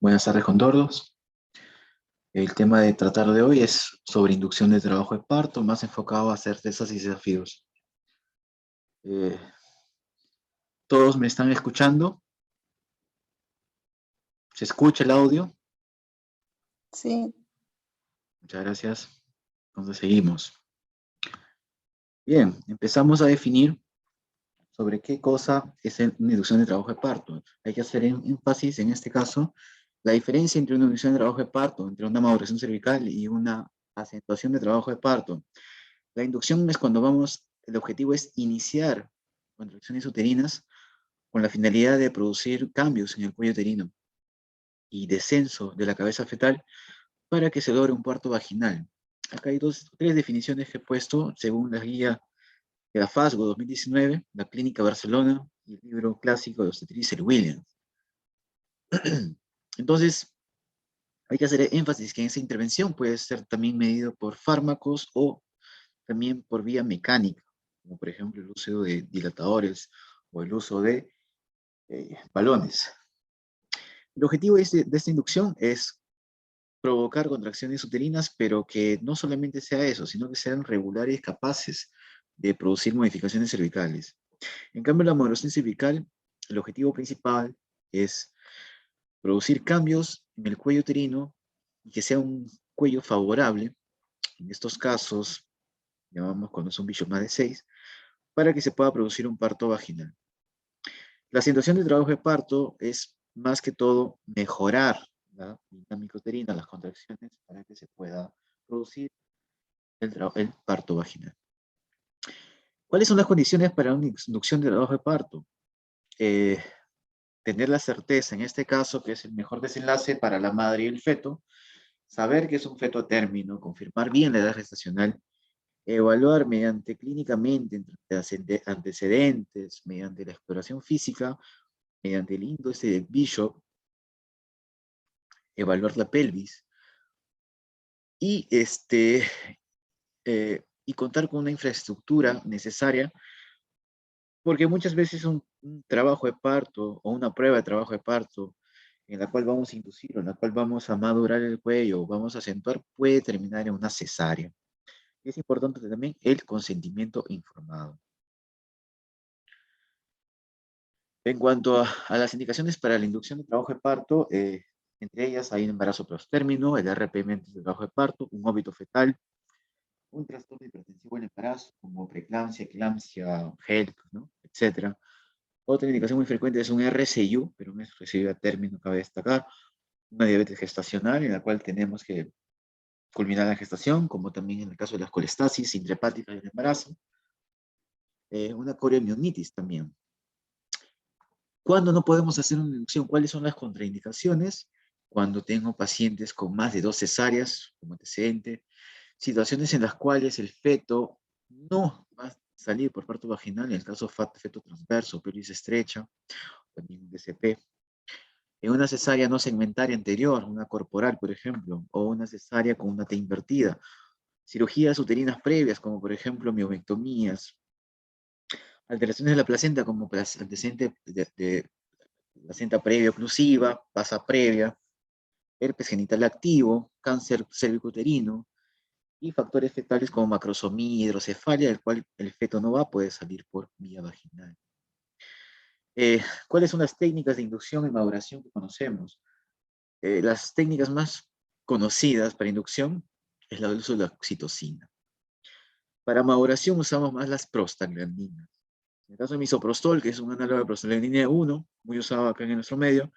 Buenas tardes con todos. El tema de tratar de hoy es sobre inducción de trabajo de parto, más enfocado a certezas y desafíos. Eh, ¿Todos me están escuchando? ¿Se escucha el audio? Sí, Muchas gracias. Entonces seguimos. Bien, empezamos a definir sobre qué cosa es una inducción de trabajo de parto. Hay que hacer énfasis en este caso la diferencia entre una inducción de trabajo de parto, entre una maduración cervical y una acentuación de trabajo de parto. La inducción es cuando el objetivo es iniciar contracciones uterinas con la finalidad de producir cambios en el cuello uterino y descenso de la cabeza fetal para que se logre un parto vaginal. Acá hay tres definiciones que he puesto según la guía de la FASGO 2019, la Clínica Barcelona y el libro clásico de obstetricia Williams. Entonces, hay que hacer énfasis que en esa intervención puede ser también medido por fármacos o también por vía mecánica, como por ejemplo el uso de dilatadores o el uso de balones. El objetivo de esta inducción es provocar contracciones uterinas, pero que no solamente sea eso, sino que sean regulares y capaces de producir modificaciones cervicales. En cambio, la modulación cervical, el objetivo principal es producir cambios en el cuello uterino y que sea un cuello favorable, en estos casos, llamamos cuando son bichos más de 6, para que se pueda producir un parto vaginal. La situación de trabajo de parto es más que todo mejorar la dinámica uterina, las contracciones, para que se pueda producir el parto vaginal. ¿Cuáles son las condiciones para una inducción de trabajo de parto? Eh, Tener la certeza, en este caso, que es el mejor desenlace para la madre y el feto, saber que es un feto a término, confirmar bien la edad gestacional, evaluar mediante clínicamente antecedentes, mediante la exploración física, mediante el índice de Bishop, evaluar la pelvis y contar con una infraestructura necesaria, porque muchas veces un trabajo de parto o una prueba de trabajo de parto en la cual vamos a inducir o en la cual vamos a madurar el cuello o vamos a acentuar puede terminar en una cesárea. Es importante también el consentimiento informado. En cuanto a las indicaciones para la inducción de trabajo de parto, entre ellas hay un embarazo prostérmino, el RPM antes del trabajo de parto, un óbito fetal, un trastorno hipertensivo en el embarazo, como preeclampsia, eclampsia, HELP, ¿no? Etcétera. Otra indicación muy frecuente es un RCIU, pero un RCIU a término, cabe destacar, una diabetes gestacional en la cual tenemos que culminar la gestación, como también en el caso de las colestasis intrahepáticas del embarazo, una coriomionitis también. ¿Cuándo no podemos hacer una inducción? ¿Cuáles son las contraindicaciones? Cuando tengo pacientes con más de 2 cesáreas como antecedente, situaciones en las cuales el feto no va a salir por parto vaginal, en el caso feto transverso, pelvis estrecha, también un DCP. En una cesárea no segmentaria anterior, una corporal, por ejemplo, o una cesárea con una T invertida. Cirugías uterinas previas, como por ejemplo miomectomías. Alteraciones de la placenta, como antecedente de placenta previa oclusiva, pasa previa, herpes genital activo, cáncer cervicuterino y factores fetales como macrosomía, hidrocefalia, del cual el feto no va a poder salir por vía vaginal. ¿Cuáles son las técnicas de inducción y maduración que conocemos? Las técnicas más conocidas para inducción es el uso de la oxitocina. Para maduración usamos más las prostaglandinas. En el caso de misoprostol, que es un análogo de prostaglandina 1, muy usado acá en nuestro medio,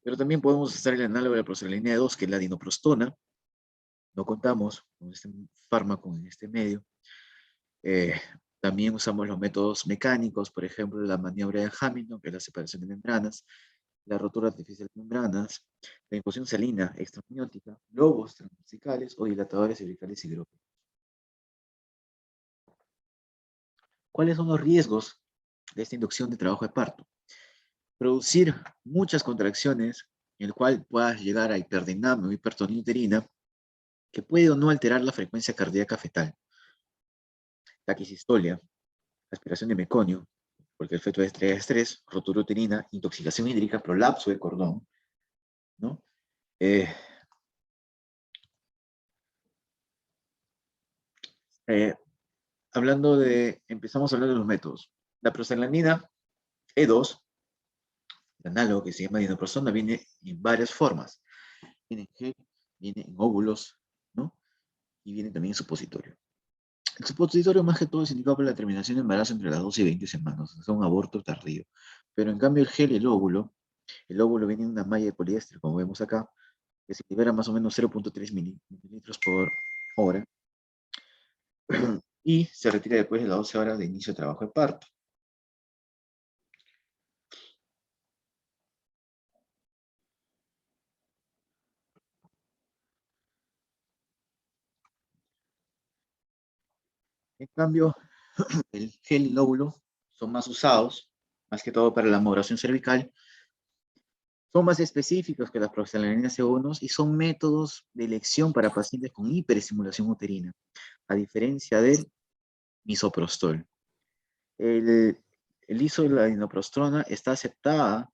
pero también podemos usar el análogo de la prostaglandina 2, que es la dinoprostona. No contamos con este fármaco en este medio. Eh, También usamos los métodos mecánicos, por ejemplo, la maniobra de Hamilton, que es la separación de membranas, la rotura artificial de membranas, la infusión salina extramniótica, globos transmusicales o dilatadores cervicales hidrógenos. ¿Cuáles son los riesgos de esta inducción de trabajo de parto? Producir muchas contracciones, en el cual puedas llegar a hiperdinamia o hipertonía uterina, que puede o no alterar la frecuencia cardíaca fetal. Taquisistolia, aspiración de meconio, porque el feto es de estrés, rotura uterina, intoxicación hídrica, prolapso de cordón, ¿no? Eh, empezamos a hablar de los métodos. La prostaglandina E2, el análogo que se llama dinoprostona, viene en varias formas. Viene en gel, viene en óvulos, ¿no? Y viene también en supositorio. El supositorio más que todo es indicado para la terminación de embarazo entre las 12 y 20 semanas, es un aborto tardío. Pero en cambio el gel y el óvulo viene en una malla de poliéster, como vemos acá, que se libera más o menos 0.3 mililitros por hora y se retira después de las 12 horas de inicio de trabajo de parto. En cambio, el gel y el óvulo son más usados, más que todo para la maduración cervical, son más específicos que las prostaglandinas C1 y son métodos de elección para pacientes con hiperestimulación uterina, a diferencia del misoprostol. El isoladinoprostrona está aceptada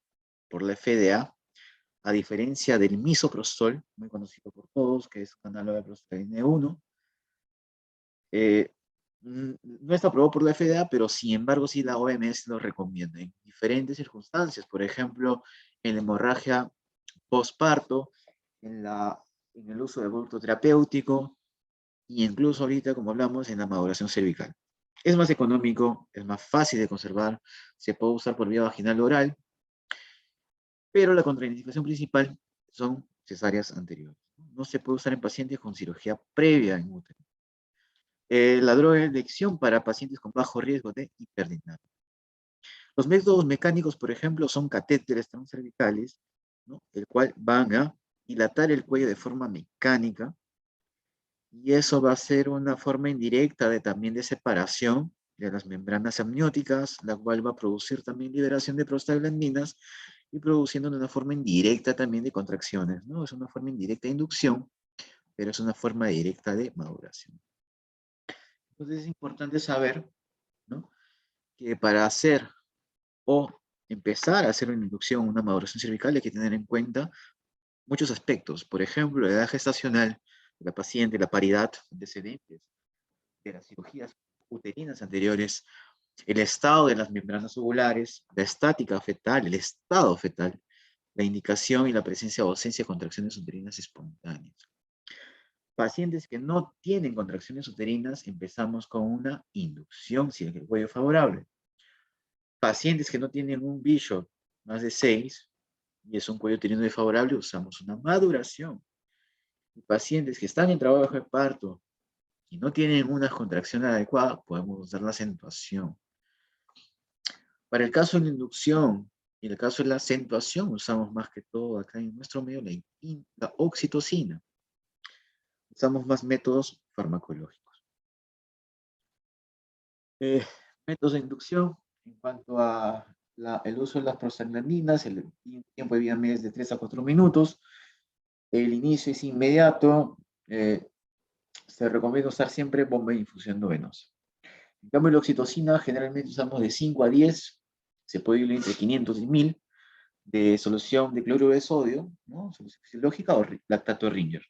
por la FDA, a diferencia del misoprostol, muy conocido por todos, que es un análogo de prostaglandina 1. No está aprobado por la FDA, pero sin embargo sí la OMS lo recomienda en diferentes circunstancias, por ejemplo, en la hemorragia postparto, en, en el uso de aborto terapéutico, y incluso ahorita, como hablamos, en la maduración cervical. Es más económico, es más fácil de conservar, se puede usar por vía vaginal o oral, pero la contraindicación principal son cesáreas anteriores. No se puede usar en pacientes con cirugía previa en útero. La droga de elección para pacientes con bajo riesgo de hiperdinamia. Los métodos mecánicos, por ejemplo, son catéteres transcervicales, ¿no? El cual van a dilatar el cuello de forma mecánica, y eso va a ser una forma indirecta también de separación de las membranas amnióticas, la cual va a producir también liberación de prostaglandinas y produciendo de una forma indirecta también de contracciones, ¿no? Es una forma indirecta de inducción, pero es una forma directa de maduración. Entonces es importante saber, ¿no?, que para hacer o empezar a hacer una inducción, una maduración cervical, hay que tener en cuenta muchos aspectos. Por ejemplo, la edad gestacional de la paciente, la paridad de antecedentes de las cirugías uterinas anteriores, el estado de las membranas ovulares, la estática fetal, el estado fetal, la indicación y la presencia o ausencia de contracciones uterinas espontáneas. Pacientes que no tienen contracciones uterinas, empezamos con una inducción si el cuello es favorable. Pacientes que no tienen un Bishop más de 6 y es un cuello uterino desfavorable, usamos una maduración. Y pacientes que están en trabajo de parto y no tienen una contracción adecuada, podemos usar la acentuación. Para el caso de la inducción y el caso de la acentuación, usamos más que todo acá en nuestro medio la oxitocina. Usamos más métodos farmacológicos. Métodos de inducción, en cuanto a el uso de las prostaglandinas, el tiempo de vida medio es de 3 a 4 minutos. El inicio es inmediato. Se recomienda usar siempre bomba de infusión no venosa. En cambio, la oxitocina generalmente usamos de 5 a 10, se puede ir entre 500 y 1000, de solución de cloruro de sodio, ¿no?, solución fisiológica o lactato de Ringer.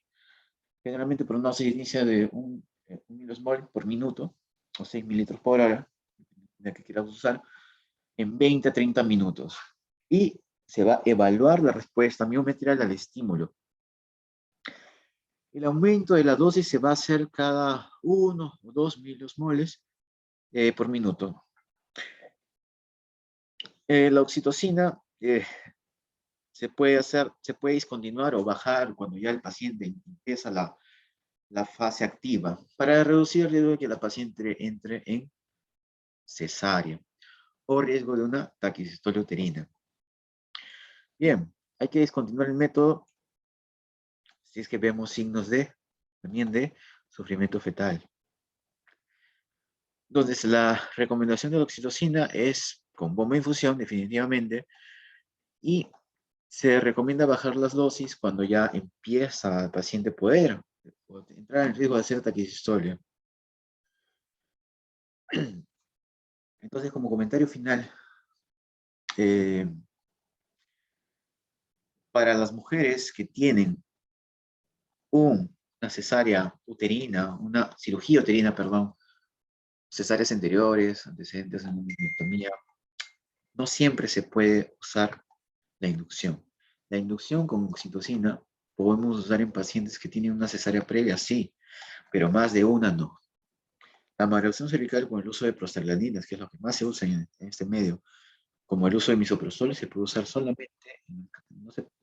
Generalmente por una dosis inicia de un milosmol por minuto, o 6 mililitros por hora, la que quieras usar, en 20 a 30 minutos. Y se va a evaluar la respuesta miometral al estímulo. El aumento de la dosis se va a hacer cada 1 o 2 milosmoles por minuto. La oxitocina se puede discontinuar o bajar cuando ya el paciente empieza la fase activa, para reducir el riesgo de que la paciente entre en cesárea o riesgo de una taquicistolia uterina. Bien, hay que discontinuar el método si es que vemos signos también de sufrimiento fetal. Entonces, la recomendación de la oxitocina es con bomba de infusión, definitivamente, y se recomienda bajar las dosis cuando ya empieza el paciente a poder entrar en riesgo de hacer taquicistolia. Entonces, como comentario final, Para las mujeres que tienen una cesárea uterina, una cirugía uterina, perdón, cesáreas anteriores, antecedentes de miotomía, no siempre se puede usar la inducción. La inducción con oxitocina podemos usar en pacientes que tienen una cesárea previa, sí, pero más de una no. La malformación cervical con el uso de prostaglandinas, que es lo que más se usa en este medio, como el uso de misoprostol, se puede usar solamente,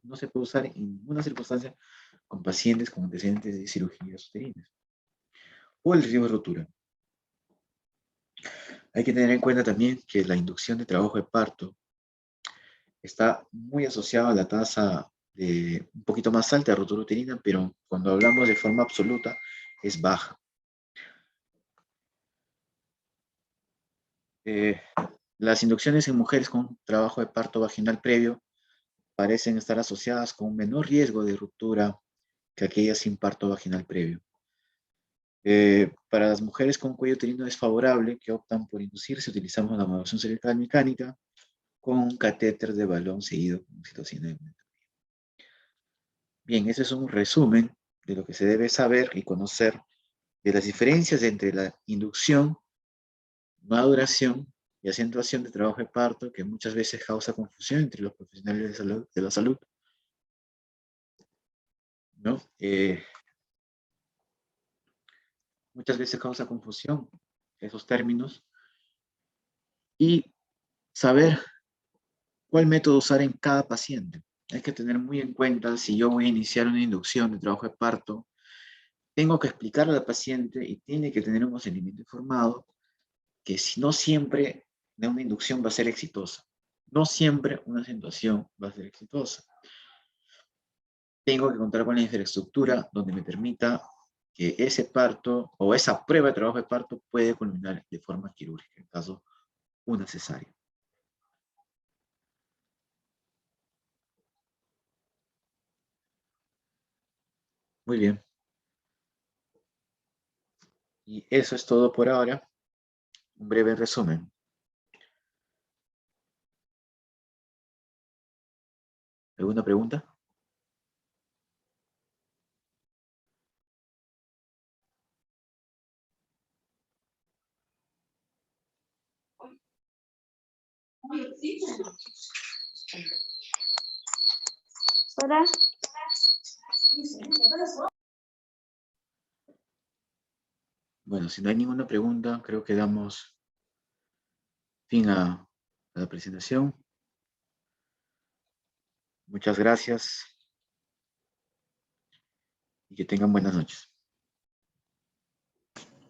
no se puede usar en ninguna circunstancia con pacientes con antecedentes de cirugías uterinas. O el riesgo de rotura. Hay que tener en cuenta también que la inducción de trabajo de parto está muy asociada a la tasa de un poquito más alta de rotura uterina, pero cuando hablamos de forma absoluta es baja. Las inducciones en mujeres con trabajo de parto vaginal previo parecen estar asociadas con un menor riesgo de ruptura que aquellas sin parto vaginal previo. Para las mujeres con cuello uterino desfavorable que optan por inducirse, utilizamos la modulación cervical mecánica con un catéter de balón seguido con oxitocina. Bien, ese es un resumen de lo que se debe saber y conocer de las diferencias entre la inducción, maduración y acentuación de trabajo de parto, que muchas veces causa confusión entre los profesionales de la salud, ¿no? Muchas veces causa confusión esos términos y saber cuál método usar en cada paciente. Hay que tener muy en cuenta si yo voy a iniciar una inducción de trabajo de parto, tengo que explicarle al paciente y tiene que tener un consentimiento informado que si no siempre una inducción va a ser exitosa. No siempre una acentuación va a ser exitosa. Tengo que contar con la infraestructura donde me permita que ese parto o esa prueba de trabajo de parto puede culminar de forma quirúrgica, en caso una cesárea. Muy bien. Y eso es todo por ahora. Un breve resumen. ¿Alguna pregunta? Hola. Bueno, si no hay ninguna pregunta, creo que damos fin a la presentación. Muchas gracias y que tengan buenas noches.